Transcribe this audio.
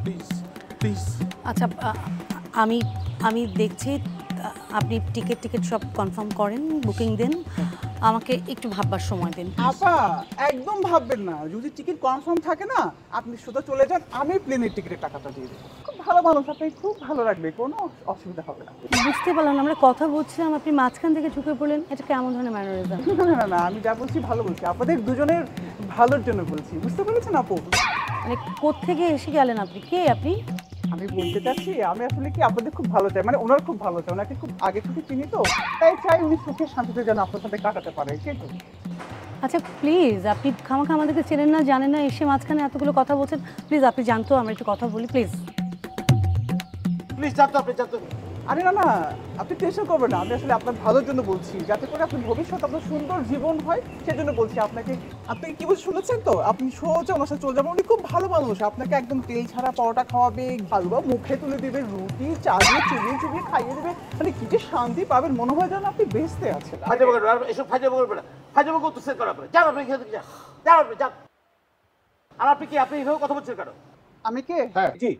Please please. আচ্ছা আমি আমি দেখছি আপনি টিকিট সব কনফার্ম করেন, বুকিং দেন, আমাকে একটু ভাববার সময় দিন। আপা একদম ভাববেন না, যদি টিকিট কনফার্ম থাকে না আপনি সোজা চলে যান, আমি প্লেনের টিকিটের টাকাটা দিয়ে দেবো। খুব ভালো মানুষ, আপনি খুব ভালো লাগবে, কোনো অসুবিধা হবে না। বুঝতে পারলাম না, আমরা কথা বলছিলাম আপনি মাঝখান থেকে ঢুকে পড়লেন, এটা কেমন ধরনের ম্যানারিজম? না না না, আমি যা বলছি ভালো বলছি, আপনাদের দুজনের ভালোর জন্য বলছি, বুঝতে পেরেছেন আপু? মানে কোত্থেকে এসে গেলেন আপনি? কে আপনি? আমি বলতে চাচ্ছি আমি আসলে কি আপনাদের খুব ভালো চাই, মানে ওনার খুব ভালো চাই, ওনাকে খুব আগে থেকে চিনি তো, তাই চাই উনি সুখে শান্তিতে যেন আপনার সাথে কাটাতে পারে, সেটাই। আচ্ছা প্লিজ, আপনি খামাখা আমাদেরকে চেনেন না জানেন না, এসে মাঝখানে এতগুলো কথা বলছেন। প্লিজ আপনি জানতো, আমরা একটু কথা বলি প্লিজ। প্লিজ জানতো, আপনি জানতো। আরে না না, আপনি টেনশন করবেন না, আমি আসলে আপনার ভালোর জন্য বলছি, যাতে করে আপনার ভবিষ্যৎ আপনার সুন্দর জীবন হয়, সেজন্য বলছি আপনাকে। আপনি কি বলছেন শুনেছেন তো? আপনি সোজা ওনার সাথে চলে যাবেন, উনি খুব ভালো মানুষ, আপনাকে একদম তেল ছাড়া পরোটা খাওয়াবে, হালুয়া মুখে তুলে দেবে, রুটি চা দিয়ে চুবিয়ে চুবিয়ে খাইয়ে দেবে, মানে কি যে শান্তি পাবেন, মনে হয় যেন আপনি বেহেশতে আছেন। ফাজলামো করবেন না, এসব ফাজলামো করবেন না। ফাজলামো করতেছেন কেন আপনি? যান আপনি এখান থেকে, যান। যান আপনি, যান। আর আপনি কি, আপনি এইভাবে কথা বলছেন কেন? আমি কে? হ্যাঁ। জি